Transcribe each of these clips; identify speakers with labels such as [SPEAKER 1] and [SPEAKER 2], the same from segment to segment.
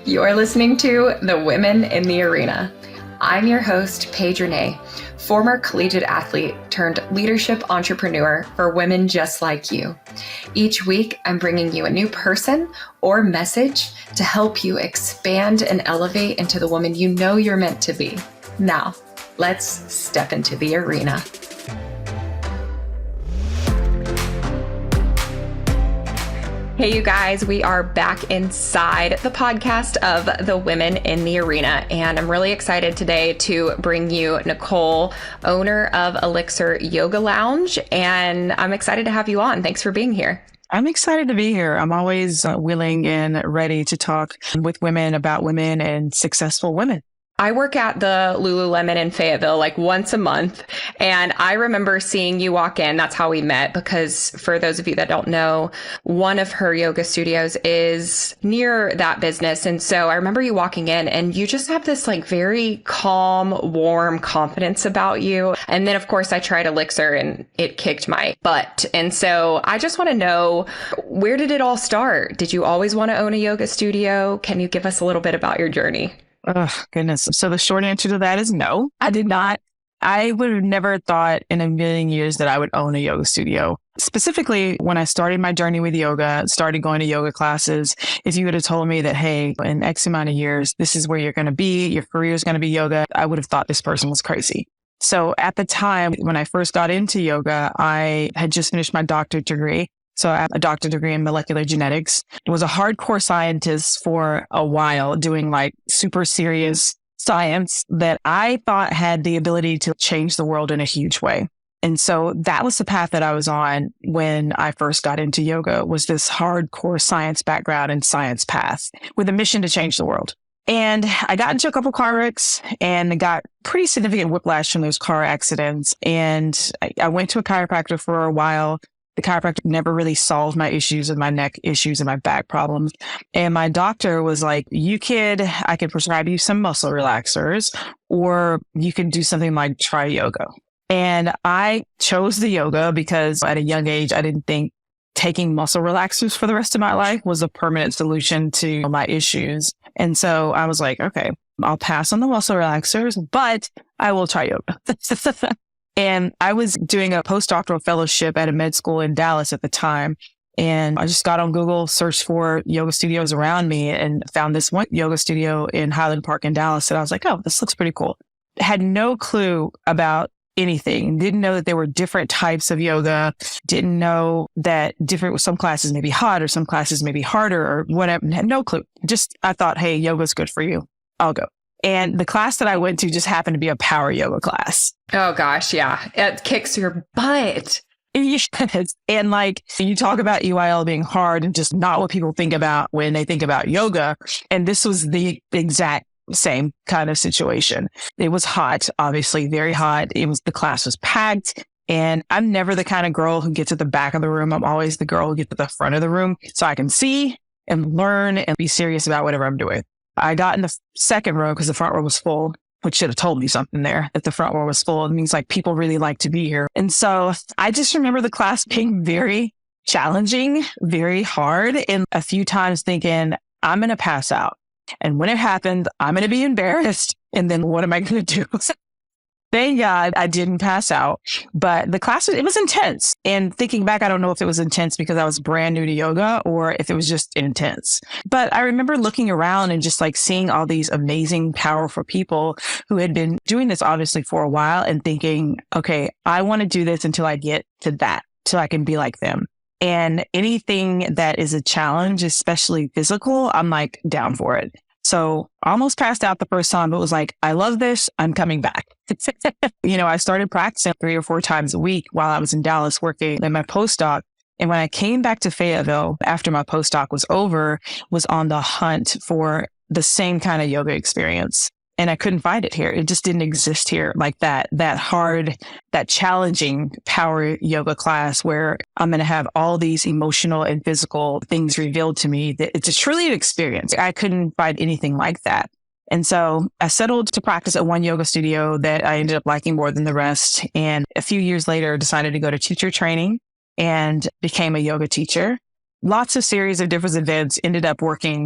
[SPEAKER 1] You're listening to The Women in the Arena. I'm your host, Paige and Nicole, former collegiate athlete turned leadership entrepreneur for women just like you. Each week, I'm bringing you a new person or message to help you expand and elevate into the woman you know you're meant to be. Now, let's step into the arena. Hey, you guys, we are back inside the podcast of The Women in the Arena, and I'm really excited today to bring you Nicole, owner of ELXR Yoga Lounge, and I'm excited to have you on. Thanks for being here.
[SPEAKER 2] I'm excited to be here. I'm always willing and ready to talk with women about women and successful women.
[SPEAKER 1] I work at the Lululemon in Fayetteville like once a month, and I remember seeing you walk in. That's how we met, because for those of you that don't know, one of her yoga studios is near that business. And so I remember you walking in and you just have this like very calm, warm confidence about you. And then of course I tried ELXR and it kicked my butt. And so I just want to know, where did it all start? Did you always want to own a yoga studio? Can you give us a little bit about your journey?
[SPEAKER 2] Oh, goodness. So the short answer to that is no, I did not. I would have never thought in a million years that I would own a yoga studio. Specifically, when I started my journey with yoga, started going to yoga classes, if you would have told me that, hey, in X amount of years, this is where you're going to be, your career is going to be yoga, I would have thought this person was crazy. So at the time, when I first got into yoga, I had just finished my doctorate degree. So I have a doctorate degree in molecular genetics. I was a hardcore scientist for a while, doing like super serious science that I thought had the ability to change the world in a huge way. And so that was the path that I was on when I first got into yoga, was this hardcore science background and science path with a mission to change the world. And I got into a couple car wrecks and got pretty significant whiplash from those car accidents. And I went to a chiropractor for a while. The chiropractor never really solved my issues and my neck issues and my back problems. And my doctor was like, you kid, I can prescribe you some muscle relaxers, or you can do something like try yoga. And I chose the yoga because at a young age, I didn't think taking muscle relaxers for the rest of my life was a permanent solution to my issues. And so I was like, okay, I'll pass on the muscle relaxers, but I will try yoga. And I was doing a postdoctoral fellowship at a med school in Dallas at the time. And I just got on Google, searched for yoga studios around me, and found this one yoga studio in Highland Park in Dallas. And I was like, oh, this looks pretty cool. Had no clue about anything. Didn't know that there were different types of yoga. Didn't know that some classes may be hot or some classes may be harder or whatever. Had no clue. Just, I thought, hey, yoga's good for you. I'll go. And the class that I went to just happened to be a power yoga class.
[SPEAKER 1] Oh gosh, yeah. It kicks your butt.
[SPEAKER 2] Yes. And like, you talk about EYL being hard and just not what people think about when they think about yoga. And this was the exact same kind of situation. It was hot, obviously very hot. The class was packed. And I'm never the kind of girl who gets at the back of the room. I'm always the girl who gets at the front of the room so I can see and learn and be serious about whatever I'm doing. I got in the second row because the front row was full, which should have told me something there. If the front row was full, it means like people really like to be here. And so I just remember the class being very challenging, very hard, and a few times thinking, I'm going to pass out. And when it happened, I'm going to be embarrassed. And then what am I going to do? Thank God I didn't pass out, but the class, it was intense. And thinking back, I don't know if it was intense because I was brand new to yoga or if it was just intense. But I remember looking around and just like seeing all these amazing, powerful people who had been doing this obviously for a while and thinking, okay, I want to do this until I get to that, till I can be like them. And anything that is a challenge, especially physical, I'm like down for it. So I almost passed out the first time, but was like, I love this. I'm coming back. I started practicing 3 or 4 times a week while I was in Dallas working in my postdoc. And when I came back to Fayetteville after my postdoc was over, was on the hunt for the same kind of yoga experience. And I couldn't find it here. It just didn't exist here like that hard, that challenging power yoga class where I'm going to have all these emotional and physical things revealed to me. That it's truly an experience. I couldn't find anything like that. And so I settled to practice at one yoga studio that I ended up liking more than the rest. And a few years later, decided to go to teacher training and became a yoga teacher. lots of series of different events, ended up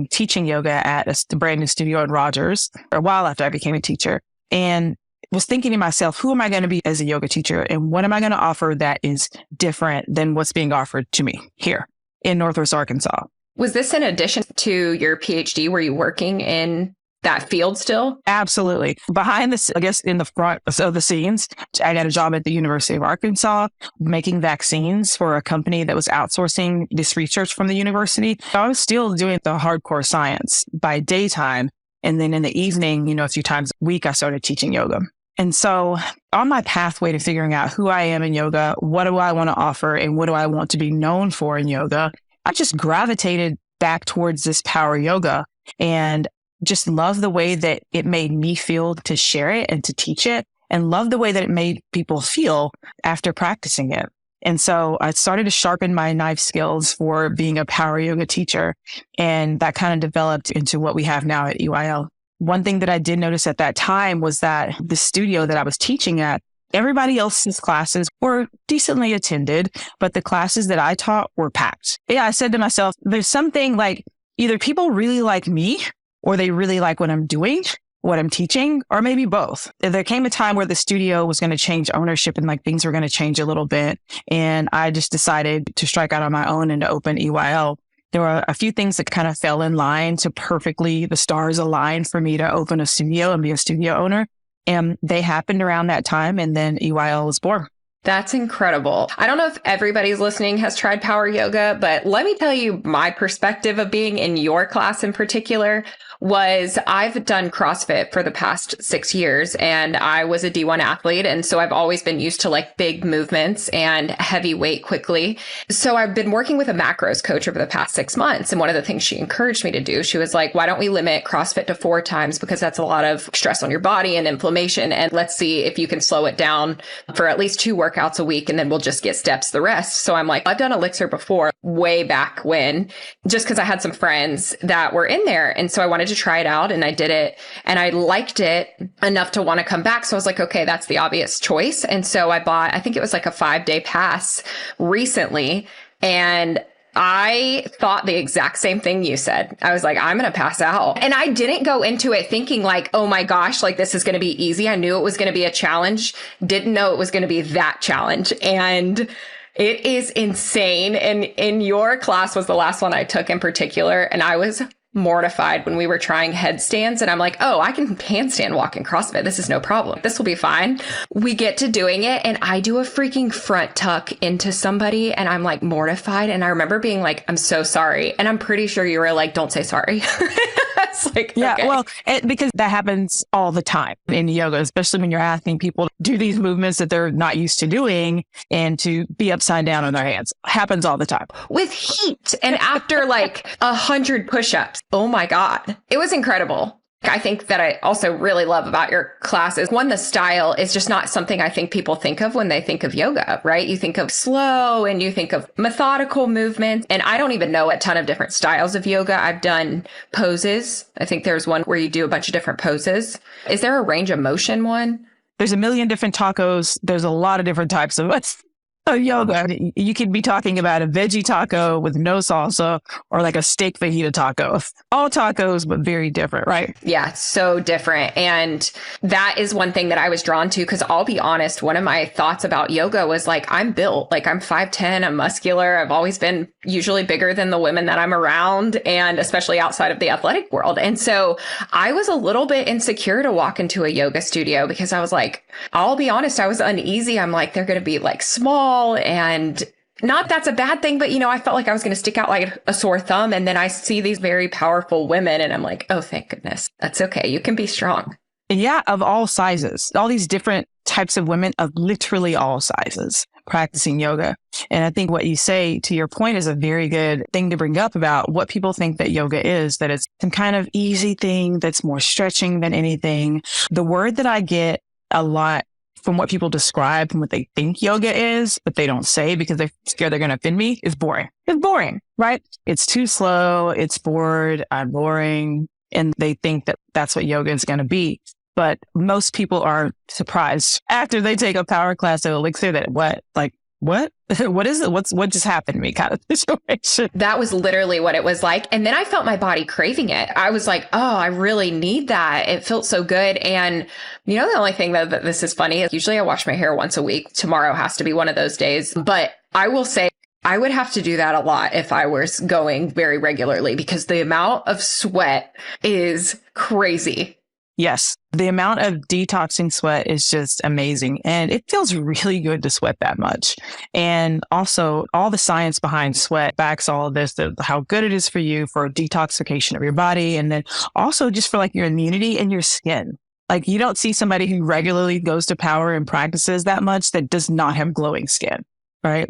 [SPEAKER 2] teaching yoga at a brand new studio in Rogers a while after I became a teacher, and was thinking to myself, who am I going to be as a yoga teacher? And what am I going to offer that is different than what's being offered to me here in Northwest Arkansas?
[SPEAKER 1] Was this in addition to your PhD? Were you working in that field still?
[SPEAKER 2] Absolutely. Behind this, I guess in the front of the scenes, I got a job at the University of Arkansas making vaccines for a company that was outsourcing this research from the university. I was still doing the hardcore science by daytime. And then in the evening, a few times a week, I started teaching yoga. And so on my pathway to figuring out who I am in yoga, what do I want to offer, and what do I want to be known for in yoga, I just gravitated back towards this power yoga and just love the way that it made me feel to share it and to teach it, and love the way that it made people feel after practicing it. And so I started to sharpen my knife skills for being a power yoga teacher. And that kind of developed into what we have now at EYL. One thing that I did notice at that time was that the studio that I was teaching at, everybody else's classes were decently attended, but the classes that I taught were packed. Yeah, I said to myself, there's something like either people really like me or they really like what I'm doing, what I'm teaching, or maybe both. There came a time where the studio was going to change ownership and things were going to change a little bit. And I just decided to strike out on my own and to open EYL. There were a few things that kind of fell in line to perfectly, the stars aligned for me to open a studio and be a studio owner. And they happened around that time. And then EYL was born.
[SPEAKER 1] That's incredible. I don't know if everybody's listening has tried power yoga, but let me tell you my perspective of being in your class in particular was I've done CrossFit for the past 6 years and I was a D1 athlete. And so I've always been used to big movements and heavy weight quickly. So I've been working with a macros coach over the past 6 months. And one of the things she encouraged me to do, she was like, why don't we limit CrossFit to 4 times? Because that's a lot of stress on your body and inflammation. And let's see if you can slow it down for at least 2 workouts a week. And then we'll just get steps the rest. So I'm like, I've done ELXR before way back when, just because I had some friends that were in there. And so I wanted to try it out and I did it and I liked it enough to want to come back. So I was like, okay, that's the obvious choice. And so I bought, I think it was a 5-day pass recently. And I thought the exact same thing you said. I was like, I'm going to pass out. And I didn't go into it thinking oh my gosh, this is going to be easy. I knew it was going to be a challenge. Didn't know it was going to be that challenge. And it is insane. And in your class was the last one I took in particular. And I was mortified when we were trying headstands. And I'm like, oh, I can handstand walk in CrossFit. This is no problem. This will be fine. We get to doing it. And I do a freaking front tuck into somebody. And I'm mortified. And I remember being I'm so sorry. And I'm pretty sure you were don't say sorry. It's
[SPEAKER 2] yeah,
[SPEAKER 1] okay.
[SPEAKER 2] Well, because that happens all the time in yoga, especially when you're asking people to do these movements that they're not used to doing and to be upside down on their hands. Happens all the time.
[SPEAKER 1] With heat and after 100 push-ups. Oh my God. It was incredible. I think that I also really love about your classes. One, the style is just not something I think people think of when they think of yoga, right? You think of slow and you think of methodical movement. And I don't even know a ton of different styles of yoga. I've done poses. I think there's one where you do a bunch of different poses. Is there a range of motion one?
[SPEAKER 2] There's a million different tacos. There's a lot of different types of yoga. You could be talking about a veggie taco with no salsa or a steak fajita taco. All tacos, but very different, right?
[SPEAKER 1] Yeah, so different. And that is one thing that I was drawn to because I'll be honest, one of my thoughts about yoga was I'm built, I'm 5'10", I'm muscular. I've always been usually bigger than the women that I'm around and especially outside of the athletic world. And so I was a little bit insecure to walk into a yoga studio because I was I'll be honest, I was uneasy. I'm they're going to be small and not that's a bad thing, but I felt I was going to stick out like a sore thumb. And then I see these very powerful women and I'm oh, thank goodness. That's okay. You can be strong.
[SPEAKER 2] Yeah, of all sizes, all these different types of women of literally all sizes practicing yoga. And I think what you say to your point is a very good thing to bring up about what people think that yoga is, that it's some kind of easy thing that's more stretching than anything. The word that I get a lot from what people describe and what they think yoga is, but they don't say because they're scared they're going to offend me, is boring. It's boring, right? It's too slow. It's bored. I'm boring. And they think that that's what yoga is going to be. But most people are surprised after they take a power class at ELXR that what? What is it? What just happened to me kind of situation?
[SPEAKER 1] That was literally what it was like. And then I felt my body craving it. I was like, oh, I really need that. It felt so good. And the only thing that this is funny is usually I wash my hair once a week. Tomorrow has to be one of those days. But I will say I would have to do that a lot if I was going very regularly because the amount of sweat is crazy.
[SPEAKER 2] Yes. The amount of detoxing sweat is just amazing. And it feels really good to sweat that much. And also all the science behind sweat backs all of this, how good it is for you for detoxification of your body. And then also just for like your immunity and your skin. Like you don't see somebody who regularly goes to power and practices that much that does not have glowing skin, right?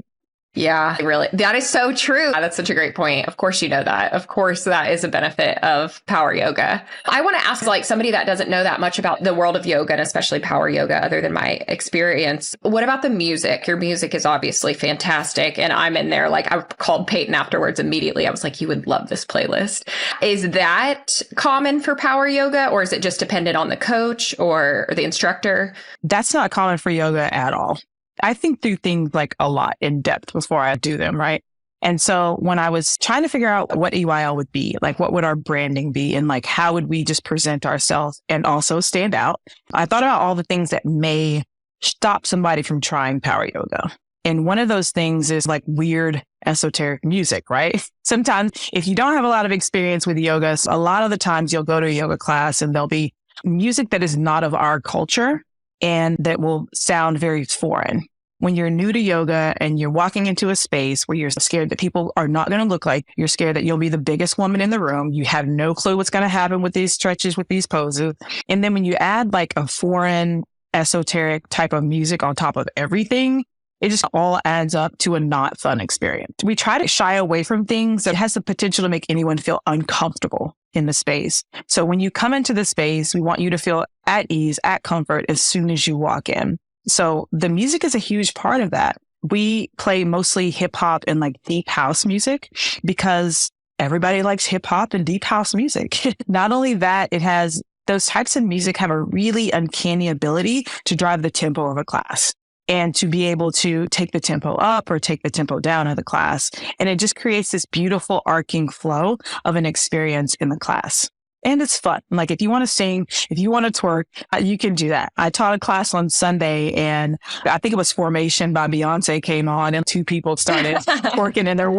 [SPEAKER 1] Yeah, really. That is so true. That's such a great point. Of course, you know that. Of course, that is a benefit of power yoga. I want to ask like somebody that doesn't know that much about the world of yoga and especially power yoga, other than my experience. What about the music? Your music is obviously fantastic. And I'm in there, like I called Peyton afterwards immediately. I was like, you would love this playlist. Is that common for power yoga or is it just dependent on the coach or the instructor?
[SPEAKER 2] That's not common for yoga at all. I think through things like a lot in depth before I do them, right? And so when I was trying to figure out what EYL would be, like what would our branding be and like how would we just present ourselves and also stand out, I thought about all the things that may stop somebody from trying power yoga. And one of those things is like weird esoteric music, right? Sometimes if you don't have a lot of experience with yoga, a lot of the times you'll go to a yoga class and there'll be music that is not of our culture and that will sound very foreign. When you're new to yoga and you're walking into a space where you're scared that people are not going to look like, you're scared that you'll be the biggest woman in the room. You have no clue what's going to happen with these stretches, with these poses. And then when you add like a foreign esoteric type of music on top of everything, it just all adds up to a not fun experience. We try to shy away from things that has the potential to make anyone feel uncomfortable in the space. So when you come into the space, we want you to feel at ease, at comfort as soon as you walk in. So the music is a huge part of that. We play mostly hip hop and like deep house music because everybody likes hip hop and deep house music. Not only that, it has those types of music have a really uncanny ability to drive the tempo of a class and to be able to take the tempo up or take the tempo down of the class. And it just creates this beautiful arcing flow of an experience in the class. And it's fun. Like if you want to sing, if you want to twerk, you can do that. I taught a class on Sunday and I think it was Formation by Beyonce came on and two people started twerking in their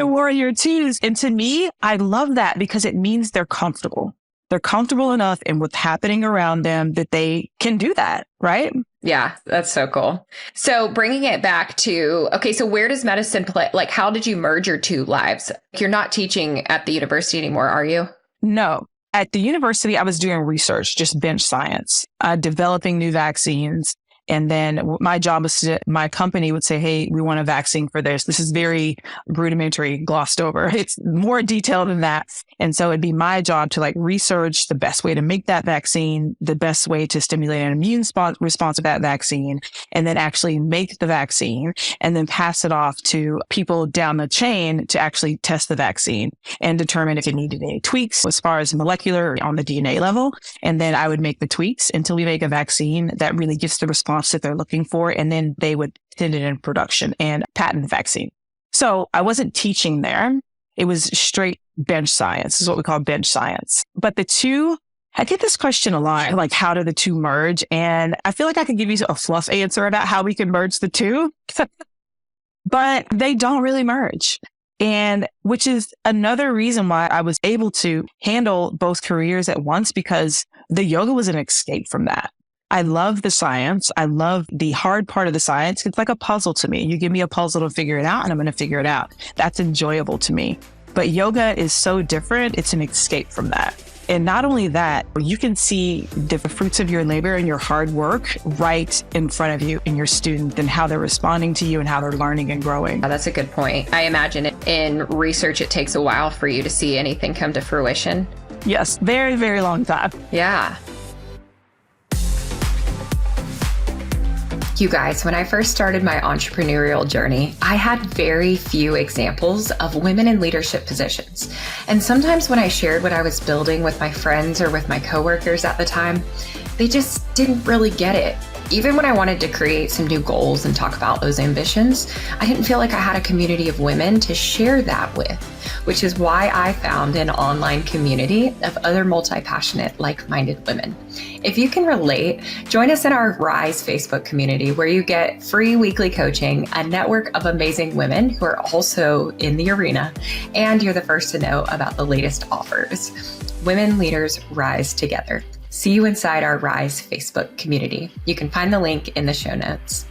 [SPEAKER 2] warrior twos. And to me, I love that because it means they're comfortable. They're comfortable enough in what's happening around them that they can do that, right?
[SPEAKER 1] Yeah, that's so cool. So bringing it back to, okay, so where does medicine play? Like, how did you merge your two lives? You're not teaching at the university anymore, are you?
[SPEAKER 2] No. At the university, I was doing research, just bench science, developing new vaccines. And then my job was my company would say, hey, we want a vaccine for this. This is very rudimentary, glossed over. It's more detailed than that. And so it'd be my job to like research the best way to make that vaccine, the best way to stimulate an immune response to that vaccine, and then actually make the vaccine and then pass it off to people down the chain to actually test the vaccine and determine if it needed any tweaks as far as molecular or on the DNA level. And then I would make the tweaks until we make a vaccine that really gets the response that they're looking for. And then they would send it in production and patent the vaccine. So I wasn't teaching there. It was straight bench science. This is what we call bench science. But the two, I get this question a lot, like how do the two merge? And I feel like I could give you a fluff answer about how we can merge the two, but they don't really merge. And which is another reason why I was able to handle both careers at once, because the yoga was an escape from that. I love the science. I love the hard part of the science. It's like a puzzle to me. You give me a puzzle to figure it out and I'm going to figure it out. That's enjoyable to me. But yoga is so different. It's an escape from that. And not only that, you can see the fruits of your labor and your hard work right in front of you in your student and how they're responding to you and how they're learning and growing.
[SPEAKER 1] Oh, that's a good point. I imagine in research, it takes a while for you to see anything come to fruition.
[SPEAKER 2] Yes, very, very long time.
[SPEAKER 1] Yeah. You guys, when I first started my entrepreneurial journey, I had very few examples of women in leadership positions. And sometimes when I shared what I was building with my friends or with my coworkers at the time, they just didn't really get it. Even when I wanted to create some new goals and talk about those ambitions, I didn't feel like I had a community of women to share that with, which is why I found an online community of other multi-passionate, like-minded women. If you can relate, join us in our Rise Facebook community, where you get free weekly coaching, a network of amazing women who are also in the arena, and you're the first to know about the latest offers. Women leaders rise together. See you inside our Rise Facebook community. You can find the link in the show notes.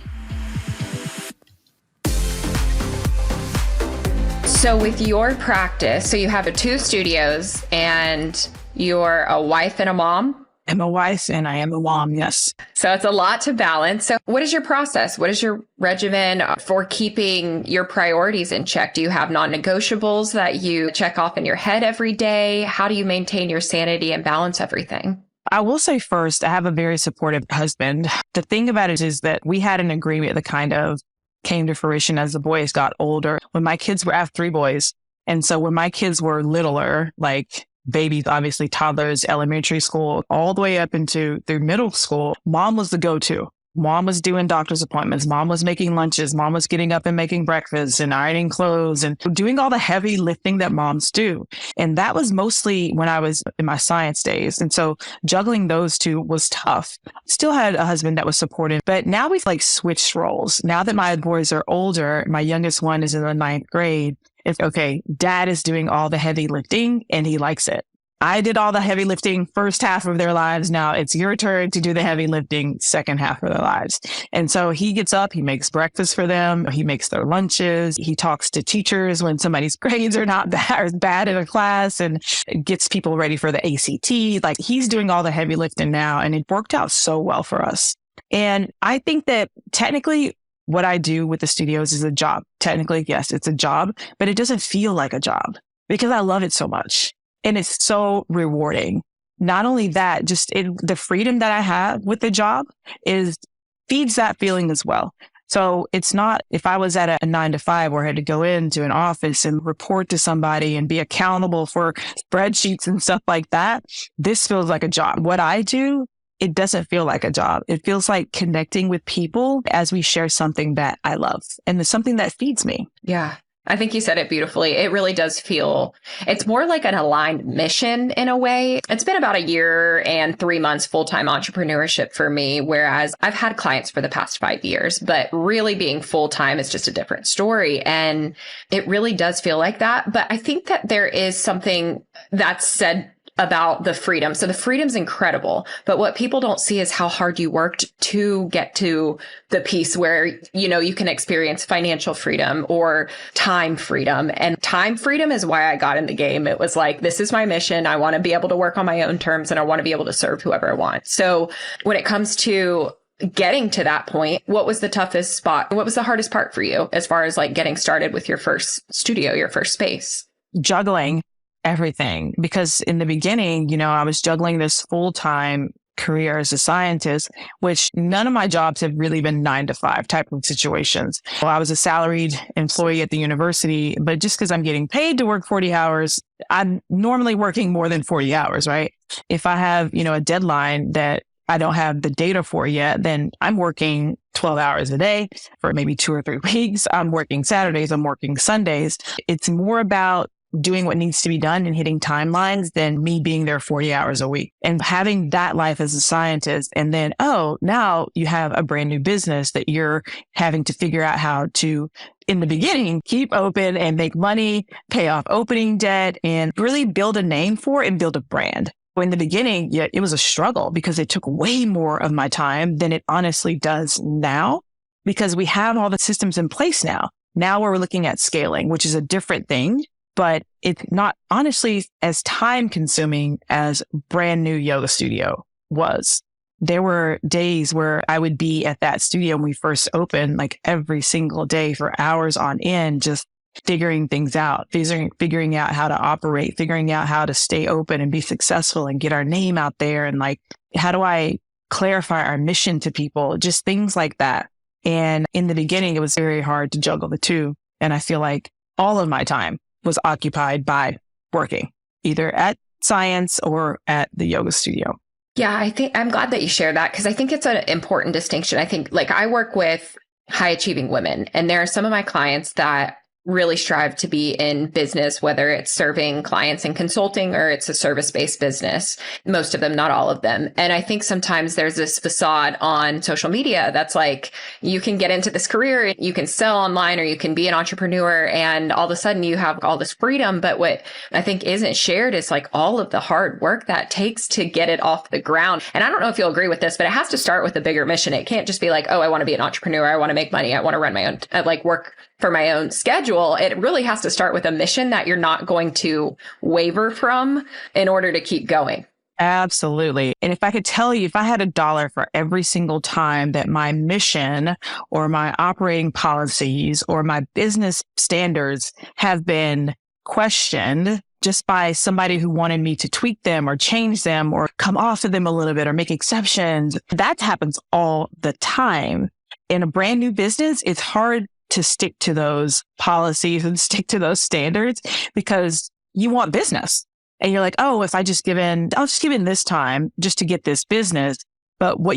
[SPEAKER 1] So with your practice, so you have 2 studios and you're a wife and a mom?
[SPEAKER 2] I'm a wife and I am a mom, yes.
[SPEAKER 1] So it's a lot to balance. So what is your process? What is your regimen for keeping your priorities in check? Do you have non-negotiables that you check off in your head every day? How do you maintain your sanity and balance everything?
[SPEAKER 2] I will say first, I have a very supportive husband. The thing about it is that we had an agreement that kind of came to fruition as the boys got older. When my kids were, I have 3 boys. And so when my kids were littler, like babies, obviously toddlers, elementary school, all the way up into through middle school, mom was the go-to. Mom was doing doctor's appointments. Mom was making lunches. Mom was getting up and making breakfast and ironing clothes and doing all the heavy lifting that moms do. And that was mostly when I was in my science days. And so juggling those 2 was tough. Still had a husband that was supportive, but now we've like switched roles. Now that my boys are older, my youngest one is in the 9th grade. It's okay. Dad is doing all the heavy lifting and he likes it. I did all the heavy lifting first half of their lives. Now it's your turn to do the heavy lifting second half of their lives. And so he gets up, he makes breakfast for them. He makes their lunches. He talks to teachers when somebody's grades are not bad in a class and gets people ready for the ACT. Like he's doing all the heavy lifting now. And it worked out so well for us. And I think that technically what I do with the studios is a job. Technically, yes, it's a job, but it doesn't feel like a job because I love it so much. And it's so rewarding. Not only that, just the freedom that I have with the job feeds that feeling as well. So it's not, if I was at a 9 to 5 where I had to go into an office and report to somebody and be accountable for spreadsheets and stuff like that, this feels like a job. What I do, it doesn't feel like a job. It feels like connecting with people as we share something that I love and it's something that feeds me.
[SPEAKER 1] Yeah. I think you said it beautifully. It really does feel, it's more like an aligned mission in a way. It's been about 1 year and 3 months full-time entrepreneurship for me, whereas I've had clients for the past 5 years, but really being full-time is just a different story. And it really does feel like that. But I think that there is something that's said about the freedom. So the freedom's incredible, but what people don't see is how hard you worked to get to the piece where, you can experience financial freedom or time freedom. And time freedom is why I got in the game. It was like, this is my mission. I want to be able to work on my own terms and I want to be able to serve whoever I want. So when it comes to getting to that point, what was the toughest spot? What was the hardest part for you as far as like getting started with your first studio, your first space?
[SPEAKER 2] Juggling everything, because in the beginning, I was juggling this full-time career as a scientist, which none of my jobs have really been 9 to 5 type of situations. Well, I was a salaried employee at the university, but just because I'm getting paid to work 40 hours, I'm normally working more than 40 hours, right? If I have, a deadline that I don't have the data for yet, then I'm working 12 hours a day for maybe 2 or 3 weeks. I'm working Saturdays, I'm working Sundays. It's more about doing what needs to be done and hitting timelines than me being there 40 hours a week and having that life as a scientist. And then, now you have a brand new business that you're having to figure out how to, in the beginning, keep open and make money, pay off opening debt, and really build a name for it and build a brand. In the beginning, it was a struggle because it took way more of my time than it honestly does now because we have all the systems in place now. Now we're looking at scaling, which is a different thing. But it's not honestly as time consuming as brand new yoga studio was. There were days where I would be at that studio when we first opened, like every single day for hours on end, just figuring things out, figuring out how to operate, figuring out how to stay open and be successful and get our name out there. And like, how do I clarify our mission to people? Just things like that. And in the beginning, it was very hard to juggle the 2. And I feel like all of my time was occupied by working either at science or at the yoga studio.
[SPEAKER 1] Yeah, I think I'm glad that you share that because I think it's an important distinction. I think like I work with high achieving women, and there are some of my clients that really strive to be in business, whether it's serving clients in consulting or it's a service-based business, most of them, not all of them. And I think sometimes there's this facade on social media that's like, you can get into this career, you can sell online or you can be an entrepreneur and all of a sudden you have all this freedom. But what I think isn't shared is like all of the hard work that takes to get it off the ground. And I don't know if you'll agree with this, but it has to start with a bigger mission. It can't just be like, oh, I want to be an entrepreneur. I want to make money. I want to run my own, like work for my own schedule. It really has to start with a mission that you're not going to waver from in order to keep going.
[SPEAKER 2] Absolutely. And if I could tell you, if I had $1 for every single time that my mission or my operating policies or my business standards have been questioned just by somebody who wanted me to tweak them or change them or come off of them a little bit or make exceptions, that happens all the time. In a brand new business, it's hard to stick to those policies and stick to those standards because you want business. And you're like, oh, if I just give in, I'll just give in this time just to get this business. But what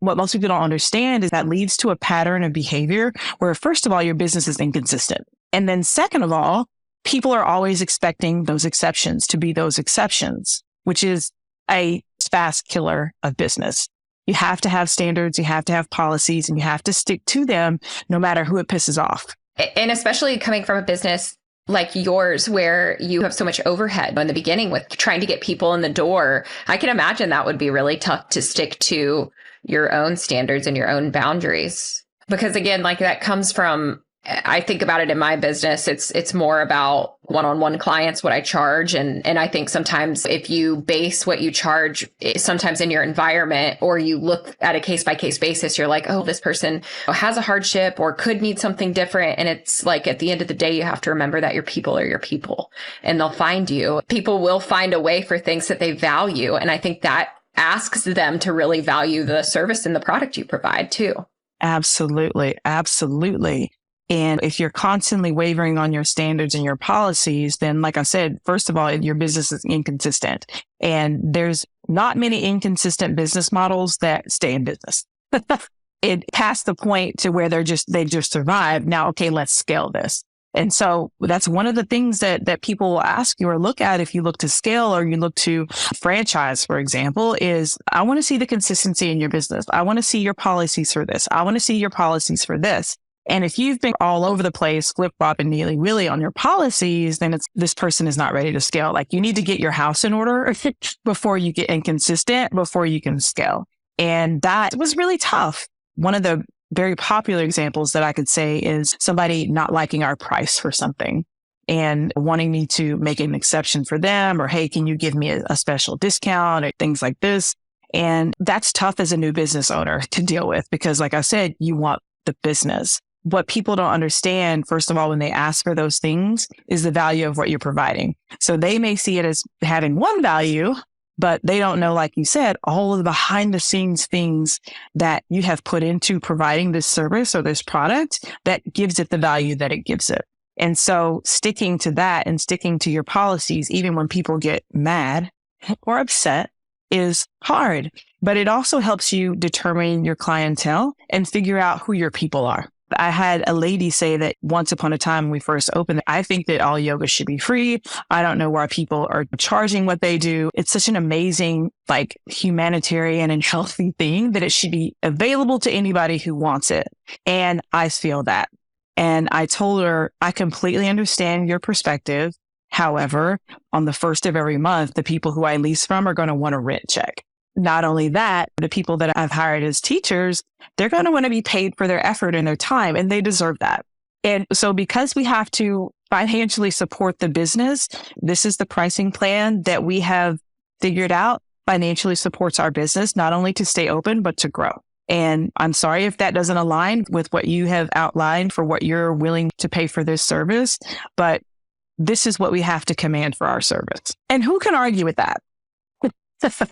[SPEAKER 2] most people don't understand is that leads to a pattern of behavior where, first of all, your business is inconsistent. And then second of all, people are always expecting those exceptions to be those exceptions, which is a fast killer of business. You have to have standards, you have to have policies, and you have to stick to them no matter who it pisses off.
[SPEAKER 1] And especially coming from a business like yours, where you have so much overhead in the beginning with trying to get people in the door, I can imagine that would be really tough to stick to your own standards and your own boundaries. Because again, like that comes from, I think about it in my business, it's more about one-on-one clients, what I charge. And I think sometimes if you base what you charge sometimes in your environment, or you look at a case-by-case basis, you're like, oh, this person has a hardship or could need something different. And it's like, at the end of the day, you have to remember that your people are your people and they'll find you. People will find a way for things that they value. And I think that asks them to really value the service and the product you provide too.
[SPEAKER 2] Absolutely. Absolutely. And if you're constantly wavering on your standards and your policies, then like I said, first of all, your business is inconsistent. And there's not many inconsistent business models that stay in business. It past the point to where they just survive. Now, okay, let's scale this. And so that's one of the things that people will ask you or look at if you look to scale or you look to franchise, for example, is I want to see the consistency in your business. I want to see your policies for this. I want to see your policies for this. And if you've been all over the place, flip-flopping nilly-willy on your policies, then this person is not ready to scale. Like you need to get your house in order before you get inconsistent, before you can scale. And that was really tough. One of the very popular examples that I could say is somebody not liking our price for something and wanting me to make an exception for them, or, hey, can you give me a special discount or things like this? And that's tough as a new business owner to deal with because, like I said, you want the business. What people don't understand, first of all, when they ask for those things is the value of what you're providing. So they may see it as having one value, but they don't know, like you said, all of the behind the scenes things that you have put into providing this service or this product that gives it the value that it gives it. And so sticking to that and sticking to your policies, even when people get mad or upset, is hard. But it also helps you determine your clientele and figure out who your people are. I had a lady say that once upon a time when we first opened, I think that all yoga should be free. I don't know why people are charging what they do. It's such an amazing, like, humanitarian and healthy thing that it should be available to anybody who wants it. And I feel that. And I told her, I completely understand your perspective. However, on the first of every month, the people who I lease from are going to want a rent check. Not only that, the people that I've hired as teachers, they're going to want to be paid for their effort and their time, and they deserve that. And so because we have to financially support the business, this is the pricing plan that we have figured out financially supports our business, not only to stay open, but to grow. And I'm sorry if that doesn't align with what you have outlined for what you're willing to pay for this service, but this is what we have to command for our service. And who can argue with that?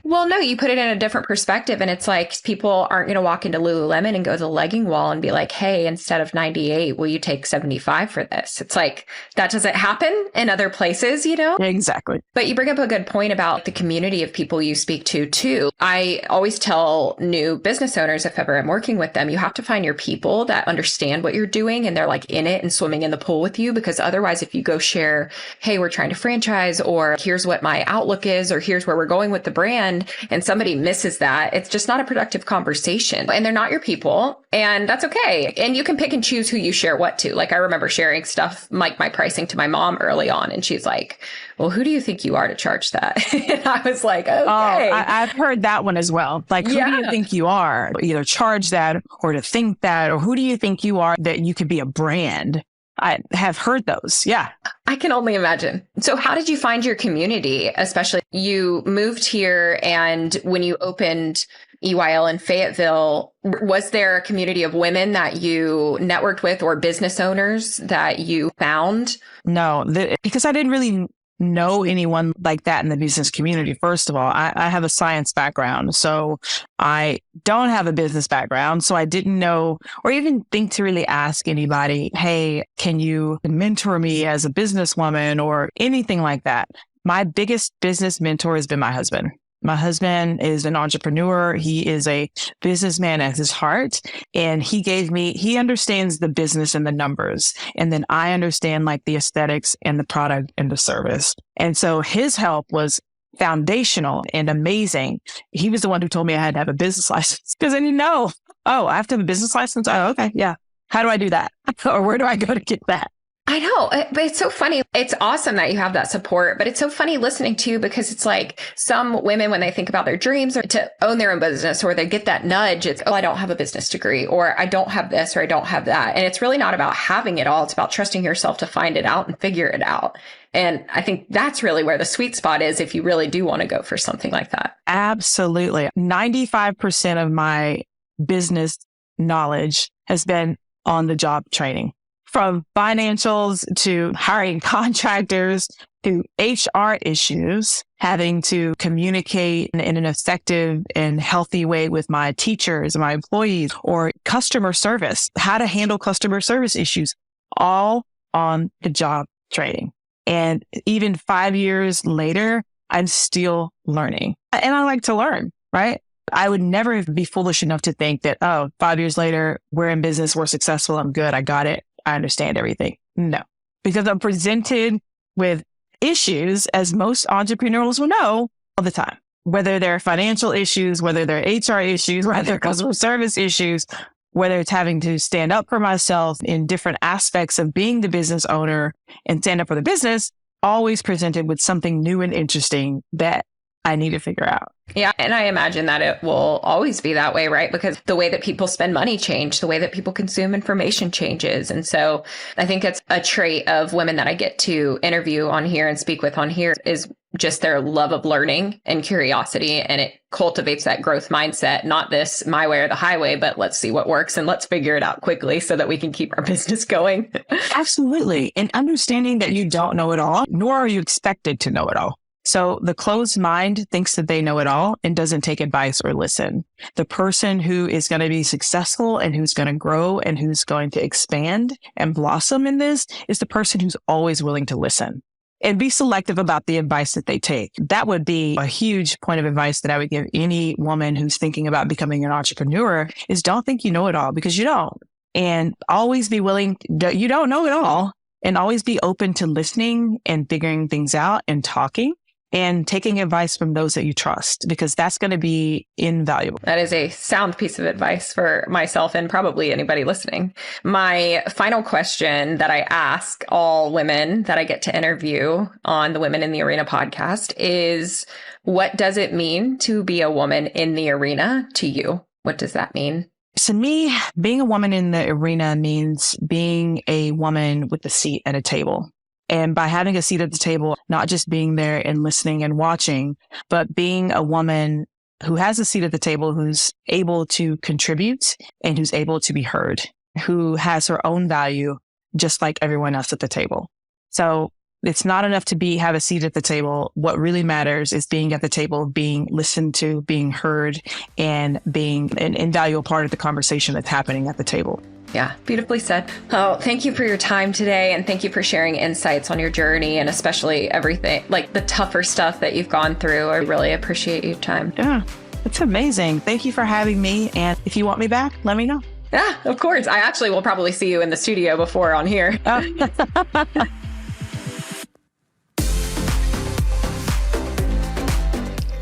[SPEAKER 1] Well, no, you put it in a different perspective, and it's like people aren't going to walk into Lululemon and go to the legging wall and be like, hey, instead of 98, will you take 75 for this? It's like that doesn't happen in other places, you know?
[SPEAKER 2] Exactly.
[SPEAKER 1] But you bring up a good point about the community of people you speak to, too. I always tell new business owners, if ever I'm working with them, you have to find your people that understand what you're doing and they're like in it and swimming in the pool with you. Because otherwise, if you go share, hey, we're trying to franchise, or here's what my outlook is, or here's where we're going with the brand, and somebody misses that, it's just not a productive conversation. And they're not your people, and that's okay. And you can pick and choose who you share what to. Like I remember sharing stuff like my pricing to my mom early on, and she's like, well, who do you think you are to charge that? And I was like, okay.
[SPEAKER 2] Oh, I've heard that one as well. Like, who do you think you are? Either charge that or to think that, or who do you think you are that you could be a brand? I have heard those. Yeah.
[SPEAKER 1] I can only imagine. So how did you find your community? Especially you moved here, and when you opened EYL in Fayetteville, was there a community of women that you networked with or business owners that you found?
[SPEAKER 2] No, because I didn't really know anyone like that in the business community. First of all, I have a science background, so I don't have a business background. So I didn't know or even think to really ask anybody, hey, can you mentor me as a businesswoman or anything like that? My biggest business mentor has been my husband. My husband is an entrepreneur. He is a businessman at his heart. And he understands the business and the numbers. And then I understand like the aesthetics and the product and the service. And so his help was foundational and amazing. He was the one who told me I had to have a business license, because I didn't know. Oh, I have to have a business license? Oh, okay. Yeah. How do I do that? Or where do I go to get that?
[SPEAKER 1] I know, but it's so funny. It's awesome that you have that support, but it's so funny listening to you, because it's like some women, when they think about their dreams or to own their own business, or they get that nudge, it's, oh, I don't have a business degree, or I don't have this, or I don't have that. And it's really not about having it all. It's about trusting yourself to find it out and figure it out. And I think that's really where the sweet spot is if you really do want to go for something like that.
[SPEAKER 2] Absolutely. 95% of my business knowledge has been on the job training. From financials to hiring contractors to HR issues, having to communicate in an effective and healthy way with my teachers, my employees, or customer service, how to handle customer service issues, all on the job training. And even 5 years later, I'm still learning. And I like to learn, right? I would never be foolish enough to think that, 5 years later, we're in business, we're successful, I'm good, I got it. I understand everything. No, because I'm presented with issues, as most entrepreneurs will know, all the time, whether they're financial issues, whether they're HR issues, whether they're customer service issues, whether it's having to stand up for myself in different aspects of being the business owner and stand up for the business, always presented with something new and interesting that I need to figure out.
[SPEAKER 1] Yeah. And I imagine that it will always be that way, right? Because the way that people spend money change, the way that people consume information changes. And so I think it's a trait of women that I get to interview on here and speak with on here is just their love of learning and curiosity. And it cultivates that growth mindset, not this my way or the highway, but let's see what works and let's figure it out quickly so that we can keep our business going.
[SPEAKER 2] Absolutely. And understanding that you don't know it all, nor are you expected to know it all. So the closed mind thinks that they know it all and doesn't take advice or listen. The person who is going to be successful and who's going to grow and who's going to expand and blossom in this is the person who's always willing to listen and be selective about the advice that they take. That would be a huge point of advice that I would give any woman who's thinking about becoming an entrepreneur is don't think you know it all, because you don't. And always be willing, you don't know it all, and always be open to listening and figuring things out and talking. And taking advice from those that you trust, because that's going to be invaluable.
[SPEAKER 1] That is a sound piece of advice for myself and probably anybody listening. My final question that I ask all women that I get to interview on the Women in the Arena podcast is, what does it mean to be a woman in the arena to you? What does that mean?
[SPEAKER 2] To me, being a woman in the arena means being a woman with a seat at a table. And by having a seat at the table, not just being there and listening and watching, but being a woman who has a seat at the table, who's able to contribute and who's able to be heard, who has her own value, just like everyone else at the table. So It's not enough to have a seat at the table. What really matters is being at the table, being listened to, being heard, and being an invaluable part of the conversation that's happening at the table.
[SPEAKER 1] Yeah, beautifully said. Oh, thank you for your time today. And thank you for sharing insights on your journey and especially everything, like the tougher stuff that you've gone through. I really appreciate your time.
[SPEAKER 2] Yeah, it's amazing. Thank you for having me. And if you want me back, let me know.
[SPEAKER 1] Yeah, of course. I actually will probably see you in the studio before on here.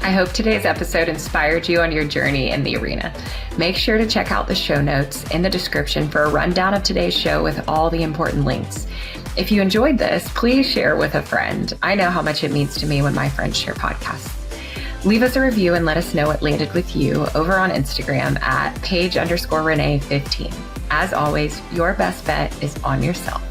[SPEAKER 1] I hope today's episode inspired you on your journey in the arena. Make sure to check out the show notes in the description for a rundown of today's show with all the important links. If you enjoyed this, please share with a friend. I know how much it means to me when my friends share podcasts. Leave us a review and let us know what landed with you over on Instagram at Paige_Renee15. As always, your best bet is on yourself.